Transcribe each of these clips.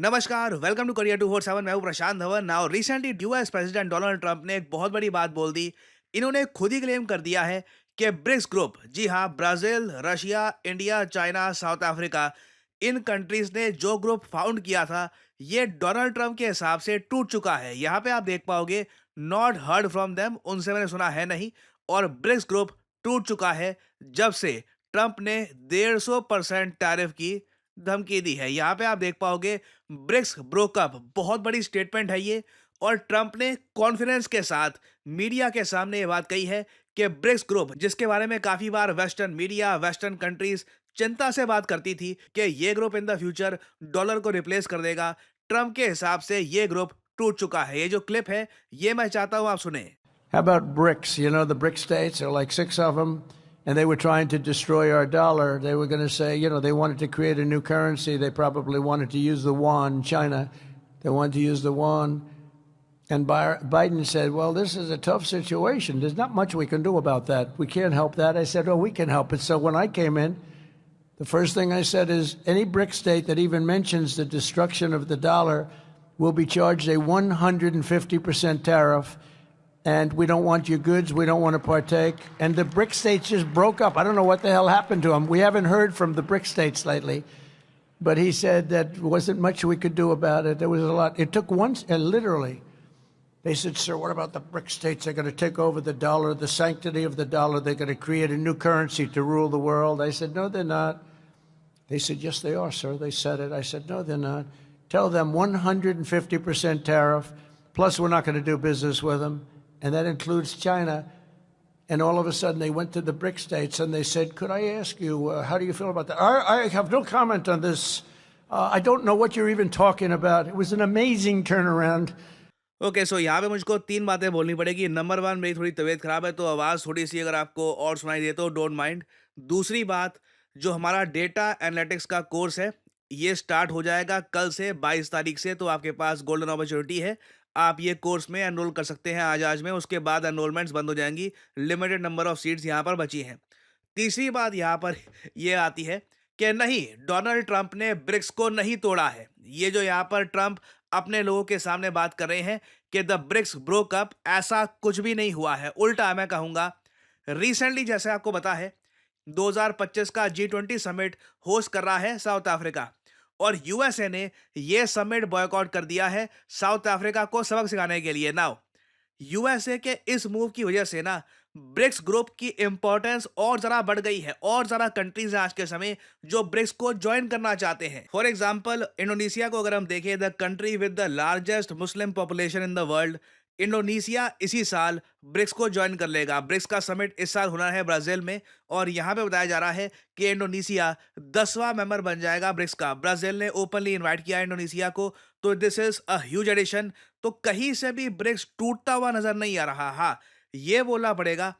नमस्कार, welcome to Korea 247। मैं हूं Prashant Dhawan. Now recently US president Donald Trump ने एक बहुत बड़ी बात बोल दी। इन्होंने खुद ही क्लेम कर दिया है कि ब्रिक्स ग्रुप, जी हां, Brazil, Russia, India, China, South Africa, इन कंट्रीज ने जो ग्रुप फाउंड किया था, ये डोनाल्ड ट्रंप के हिसाब से टूट चुका है। यहाँ पे आप देख पाओगे, नॉट हर्ड फ्रॉम देम, उनसे मैंने सुना है नहीं। और ब्रिक्स ग्रुप टूट चुका है जब से ट्रंप ने 150% टैरिफ की धमकी दी है। यहाँ पे आप देख पाओगे, ब्रिक्स ब्रोकअप बहुत बड़ी स्टेटमेंट है ये। और ट्रंप ने कॉन्फिडेंस के साथ मीडिया के सामने ये बात कही है कि ब्रिक्स ग्रुप, जिसके बारे में काफी बार वेस्टर्न मीडिया, वेस्टर्न कंट्रीज चिंता से बात करती थी कि ये group in the future dollar को रिप्लेस कर देगा, ट्रंप के हिसाब से ये ग्रुप टूट चुका है। ये जो क्लिप है, ये मैं चाहता हूं आप सुने। How about BRICS? You know, the BRICS states, there are like 6 of them, and they were trying to destroy our dollar. They were going to say, you know, they wanted to create a new currency. They probably wanted to use the yuan, China. They wanted to use the yuan. And Biden said, well, this is a tough situation. There's not much we can do about that. We can't help that. I said, oh, we can help it. So when I came in, the first thing I said is any BRIC state that even mentions the destruction of the dollar will be charged a 150% tariff. And we don't want your goods. We don't want to partake. And the BRIC states just broke up. I don't know what the hell happened to them. We haven't heard from the BRIC states lately. But he said that wasn't much we could do about it. There was a lot. It took once, and literally, they said, sir, what about the BRIC states? They're going to take over the dollar, the sanctity of the dollar. They're going to create a new currency to rule the world. I said, no, they're not. They said, yes, they are, sir. They said it. I said, no, they're not. Tell them 150% tariff, plus we're not going to do business with them. And that includes China. And all of a sudden, they went to the BRIC states and they said, could I ask you, how do you feel about that? I have no comment on this. I don't know what you're even talking about. It was an amazing turnaround. Okay, so यहाँ पे मुझको तीन बातें बोलनी पड़ेगी। Number one, मेरी थोड़ी तबीयत खराब है तो आवाज़ थोड़ी सी अगर आपको और सुनाई दे तो डोंट माइंड। दूसरी बात, जो हमारा डेटा एनालिटिक्स का कोर्स है, ये स्टार्ट हो जाएगा कल से 22 तारीख से। तो आपके पास गोल्डन अपॉर्चुनिटी है, आप ये कोर्स में एनरोल कर सकते हैं आज में। उसके बाद एनरोलमेंट्स बंद हो जाएंगी, लिमिटेड नंबर ऑफ सीट्स यहाँ पर बची हैं। तीसरी बात यहाँ पर ये आती है कि नहीं, डोनाल्ड ट्रंप ने ब्रिक्स को नहीं तोड़ा है। ये जो यहाँ पर ट्रंप अपने लोगों के सामने बात कर रहे हैं कि द ब्रिक्स ब्रोक अप, ऐसा कुछ भी नहीं हुआ है। उल्टा मैं कहूंगा, रिसेंटली जैसे आपको पता है, 2025 का G20 समिट होस्ट कर रहा है साउथ अफ्रीका, और यूएसए ने यह समिट बॉयकॉट कर दिया है साउथ अफ्रीका को सबक सिखाने के लिए। नाउ यूएसए के इस मूव की वजह से ना, ब्रिक्स ग्रुप की इंपॉर्टेंस और जरा बढ़ गई है, और जरा कंट्रीज हैं आज के समय जो ब्रिक्स को ज्वाइन करना चाहते हैं। फॉर एग्जांपल, इंडोनेशिया को अगर हम देखें, the country with the largest Muslim population in the world, Indonesia इसी साल ब्रिक्स को ज्वाइन कर लेगा। ब्रिक्स का समिट इस साल होना है ब्राजील में, और यहां पे बताया जा रहा है कि इंडोनेशिया 10वां मेंबर बन जाएगा ब्रिक्स का। ब्राजील ने ओपनली इनवाइट किया इंडोनेशिया को, तो this is a huge addition. तो कहीं से भी ब्रिक्स टूटता हुआ नजर नहीं आ रहा। हाँ, ये बोलना पड़ेगा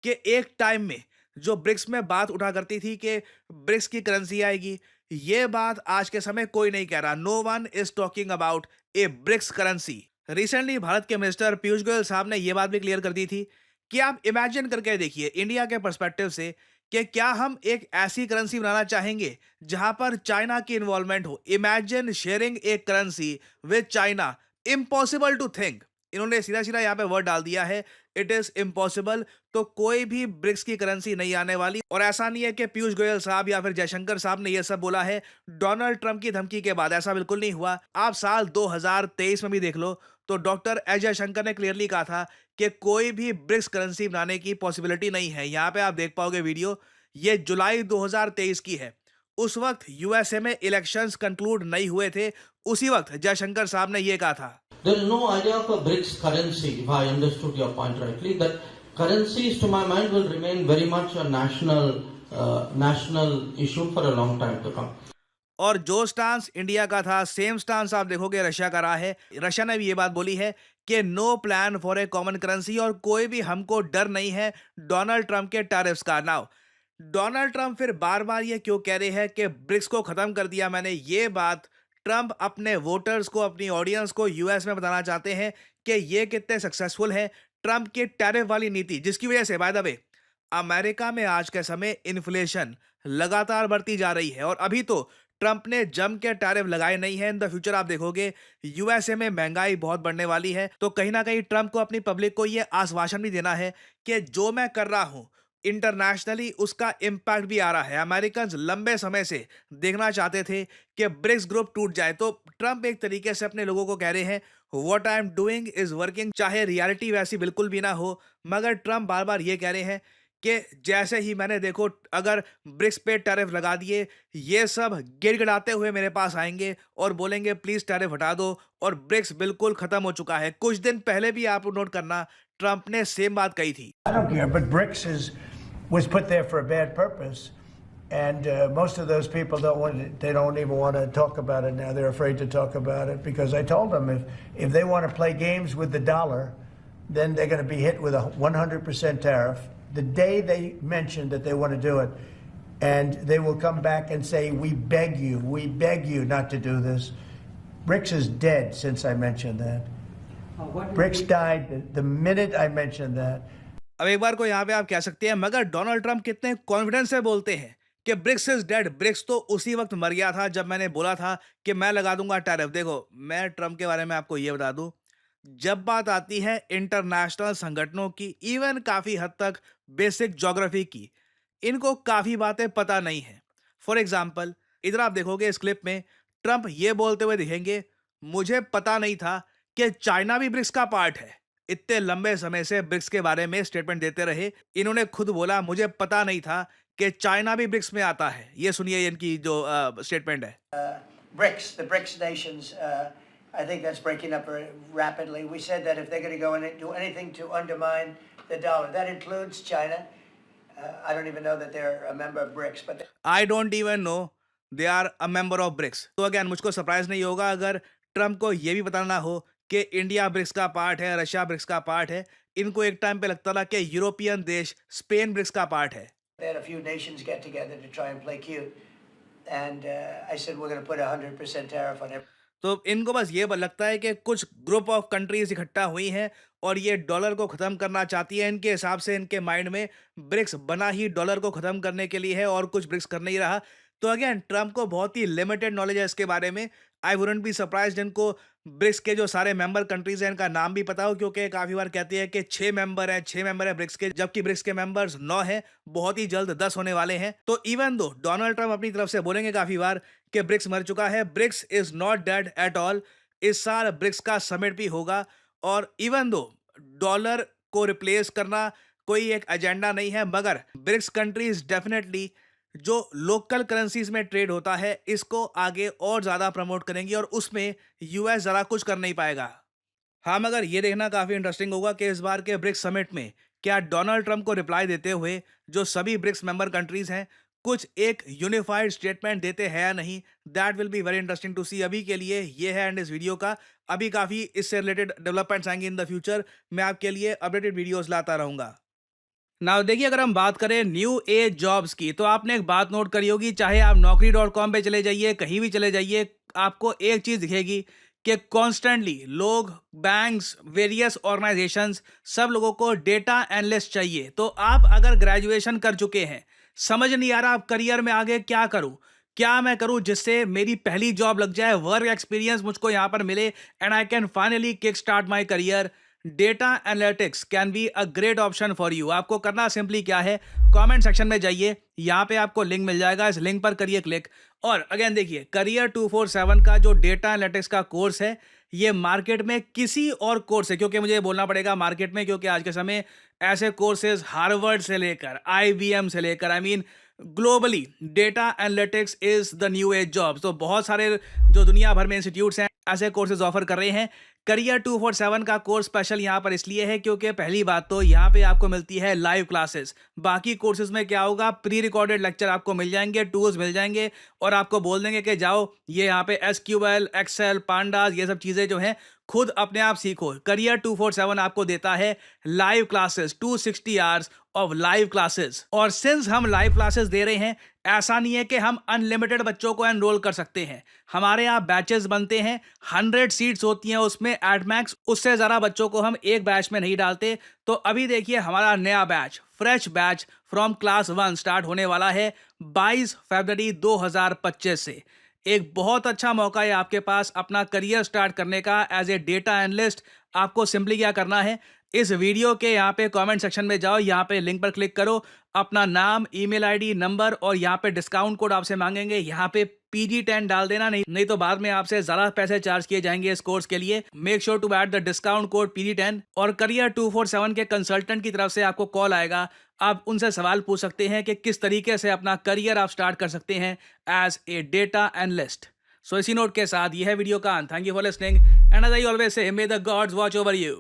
कि एक टाइम में जो ब्रिक्स में बात उठा करती थी कि ब्रिक्स की करेंसी आएगी, ये बात आज के समय कोई नहीं कह रहा। No one is talking about a BRICS currency. Recently Bharat के मिनिस्टर पीयूष गोयल साहब ने यह बात भी क्लियर कर दी थी कि आप इमेजिन करके देखिए इंडिया के पर्सपेक्टिव से, कि क्या हम एक ऐसी करेंसी बनाना चाहेंगे जहां पर चाइना की इन्वॉल्वमेंट हो। Imagine sharing a currency with China, impossible to think. इन्होंने सीधा सीधा यहाँ पे वर्ड डाल दिया है, इट इज इम्पॉसिबल। तो कोई भी ब्रिक्स की करेंसी नहीं आने वाली। और ऐसा नहीं है कि पीयूष गोयल साहब या फिर जयशंकर साहब ने यह सब बोला है डोनाल्ड ट्रंप की धमकी के बाद, ऐसा बिल्कुल नहीं हुआ। आप साल 2023 में भी देख लो, तो डॉक्टर एस जयशंकर ने क्लियरली कहा था कि कोई भी ब्रिक्स करेंसी बनाने की पॉसिबिलिटी नहीं है। यहाँ पे आप देख पाओगे वीडियो, ये जुलाई 2023 की है। उस वक्त यूएसए में इलेक्शंस कंक्लूड नहीं हुए थे, उसी वक्त जयशंकर साहब ने यह कहा था। There is no idea of a BRICS currency, if I understood your point rightly. That currencies, to my mind, will remain very much a national issue for a long time to come. और जो stance India का था, same stance आप देखोगे Russia का रहा है। Russia ने भी ये बात बोली है कि no plan for a common currency, और कोई भी हमको डर नहीं है डोनाल्ड ट्रंप के टैरिफ्स का। नाउ डोनाल्ड ट्रंप फिर बार बार ये क्यों कह रहे हैं कि ब्रिक्स को खत्म कर दिया मैंने? ये बात ट्रंप अपने वोटर्स को, अपनी ऑडियंस को यूएस में बताना चाहते हैं कि ये कितने सक्सेसफुल है ट्रंप की टैरिफ वाली नीति, जिसकी वजह से बाय द वे अमेरिका में आज के समय इन्फ्लेशन लगातार बढ़ती जा रही है। और अभी तो ट्रंप ने जम के टैरिफ लगाए नहीं है। इन द फ्यूचर आप देखोगे यूएसए में महंगाई बहुत बढ़ने वाली है, तो कहीं ना कहीं ट्रंप को अपनी पब्लिक को यह आश्वासन भी देना है कि जो मैं कर रहा हूं इंटरनेशनली उसका इम्पैक्ट भी आ रहा है। अमेरिकन लंबे समय से देखना चाहते थे कि ब्रिक्स ग्रुप टूट जाए, तो ट्रंप एक तरीके से अपने लोगों को कह रहे हैं what I am doing is working, चाहे रियलिटी वैसी बिल्कुल भी ना हो। मगर ट्रंप बार बार ये कह रहे हैं कि जैसे ही मैंने देखो अगर ब्रिक्स पे टैरिफ लगा दिए, ये सब गिड़गिड़ाते हुए मेरे पास आएंगे और बोलेंगे प्लीज टैरिफ हटा दो, और ब्रिक्स बिल्कुल खत्म हो चुका है। कुछ दिन पहले भी आप नोट करना ट्रंप ने सेम बात कही थी। I don't care, but was put there for a bad purpose, and most of those people they don't even want to talk about it now. They're afraid to talk about it because I told them if they want to play games with the dollar, then they're going to be hit with a 100% tariff the day they mention that they want to do it, and they will come back and say, we beg you not to do this. BRICS is dead since I mentioned that. BRICS died the minute I mentioned that. अब एक बार को यहाँ पे आप कह सकते हैं मगर डोनाल्ड ट्रंप कितने कॉन्फिडेंस से बोलते हैं कि ब्रिक्स इज डेड। ब्रिक्स तो उसी वक्त मर गया था जब मैंने बोला था कि मैं लगा दूंगा टैरिफ। देखो मैं ट्रंप के बारे में आपको ये बता दूं, जब बात आती है इंटरनेशनल संगठनों की, इवन काफी हद तक बेसिक ज्योग्राफी की, इनको काफी बातें पता नहीं है। फॉर एग्जाम्पल इधर आप देखोगे इस क्लिप में ट्रंप ये बोलते हुए दिखेंगे मुझे पता नहीं था कि चाइना भी ब्रिक्स का पार्ट है। इतने लंबे समय से ब्रिक्स के बारे में स्टेटमेंट देते रहे, इन्होंने खुद बोला मुझे पता नहीं था कि चाइना भी ब्रिक्स में आता है। ये सुनिए इनकी जो स्टेटमेंट है। The BRICS nations, I think that's breaking up very rapidly. We said that if they're going to go in and do anything to undermine the dollar, that includes China. I don't even know that they're a member of BRICS, but I don't even know they are a member of BRICS। तो again मुझको surprise नहीं होगा अगर Trump को यह भी बताना हो कि इंडिया ब्रिक्स का पार्ट है, रशिया ब्रिक्स का पार्ट है। इनको एक टाइम पे लगता था कि यूरोपियन देश स्पेन ब्रिक्स का पार्ट है। they had a few nations get together to try and play cute. And I said we're going to put 100% tariff on everything. तो इनको बस ये लगता है कि कुछ ग्रुप ऑफ कंट्रीज इकट्ठा हुई हैं और ये डॉलर को खत्म करना चाहती है। इनके हिसाब से इनके माइंड में ब्रिक्स बना ही डॉलर को खत्म करने के लिए है और कुछ ब्रिक्स कर नहीं रहा। तो अगेन ट्रंप को बहुत ही लिमिटेड नॉलेज है इसके बारे में। आई वुडंट बी सरप्राइज्ड इनको ब्रिक्स के जो सारे मेंबर कंट्रीज हैं इनका नाम भी पता हो, क्योंकि काफी बार कहते हैं कि 6 मेंबर हैं ब्रिक्स के, जबकि ब्रिक्स के मेंबर्स 9 हैं। बहुत ही जल्द 10 होने वाले हैं। तो इवन दो डोनाल्ड ट्रंप अपनी तरफ से बोलेंगे काफी बार कि ब्रिक्स मर चुका है, BRICS is not dead at all. इस साल ब्रिक्स का समिट भी होगा और इवन दो डॉलर को रिप्लेस करना कोई एक एजेंडा नहीं है, मगर ब्रिक्स कंट्रीज डेफिनेटली जो लोकल करेंसीज में ट्रेड होता है इसको आगे और ज्यादा प्रमोट करेंगी और उसमें यूएस जरा कुछ कर नहीं पाएगा। हाँ, मगर ये देखना काफी इंटरेस्टिंग होगा कि इस बार के ब्रिक्स समिट में क्या डोनाल्ड ट्रंप को रिप्लाई देते हुए जो सभी ब्रिक्स मेंबर कंट्रीज हैं कुछ एक यूनिफाइड स्टेटमेंट देते हैं या नहीं। That will be very interesting to see. अभी के लिए ये है एंड इस वीडियो का। अभी काफी इससे रिलेटेड डेवलपमेंट्स आएंगे इन द फ्यूचर। मैं आपके लिए अपडेटेड वीडियोस लाता रहूंगा। नाउ देखिए, अगर हम बात करें न्यू एज जॉब्स की, तो आपने एक बात नोट करी होगी, चाहे आप naukri.com पे चले जाइए, कहीं भी चले जाइए, आपको एक चीज दिखेगी कि कॉन्स्टेंटली लोग, बैंक्स, वेरियस ऑर्गेनाइजेशंस, सब लोगों को डेटा एनालिस्ट चाहिए। तो आप अगर ग्रेजुएशन कर चुके हैं, समझ नहीं आ रहा आप करियर में आगे क्या करूं, क्या मैं करूं जिससे मेरी पहली जॉब लग जाए, वर्क एक्सपीरियंस मुझको यहां पर मिले and I can finally kick start my career, data analytics can be a great option for you. आपको करना सिंपली क्या है, कमेंट सेक्शन में जाइए, यहाँ पे आपको लिंक मिल जाएगा, इस लिंक पर करिए क्लिक। और अगेन देखिए, करियर 247 का जो डेटा एनालिटिक्स का कोर्स है, ये मार्केट में किसी और कोर्स है, क्योंकि मुझे बोलना पड़ेगा मार्केट में, क्योंकि आज के समय ऐसे कोर्सेज हार्वर्ड से लेकर IBM से लेकर globally data analytics is the new age job. तो बहुत सारे जो दुनिया भर में इंस्टीट्यूट्स हैं ऐसे कोर्सेज ऑफर कर रहे हैं। करियर 247 का कोर्स स्पेशल यहाँ पर इसलिए है क्योंकि पहली बात तो यहाँ पे आपको मिलती है लाइव क्लासेस। बाकी कोर्सेज में क्या होगा, प्री रिकॉर्डेड लेक्चर आपको मिल जाएंगे, टूल्स मिल जाएंगे और आपको बोल देंगे कि जाओ ये यहाँ पे SQL, एक्सेल, पांडास, ये सब चीज़ें जो हैं खुद अपने आप सीखो। करियर 247 आपको देता है live classes, 260 hours of live classes. और सिंस हम लाइव क्लासेस दे रहे हैं, ऐसा नहीं है कि हम अनलिमिटेड बच्चों को एनरोल कर सकते हैं। हमारे यहाँ बैचेस बनते हैं, 100 सीट्स होती हैं उसमें एट मैक्स, उससे ज़्यादा बच्चों को हम एक बैच में नहीं डालते। तो अभी देखिए हमारा नया batch, fresh batch from class 1 start होने वाला है 22 फरवरी 2025 से। एक बहुत अच्छा मौका है आपके पास अपना करियर स्टार्ट करने का एज ए डेटा एनालिस्ट। आपको सिंपली क्या करना है, इस वीडियो के यहाँ पे कमेंट सेक्शन में जाओ, यहाँ पे लिंक पर क्लिक करो, अपना नाम, ईमेल आईडी, नंबर और यहाँ पे डिस्काउंट कोड आपसे मांगेंगे, यहाँ पे PG10 डाल देना, नहीं तो बाद में आपसे ज़्यादा पैसे चार्ज किए जाएंगे इस कोर्स के लिए। Make sure to add the discount code PG10 और करियर 247 के कंसल्टेंट की तरफ से आपको कॉल आएगा। आप उनसे सवाल पूछ सकते हैं कि किस तरीके से अपना करियर आप स्टार्ट कर सकते हैं as a data analyst. So इसी नोट के साथ यह है वीडियो का अंत। Thank you for listening and as I always say, may the gods watch over you.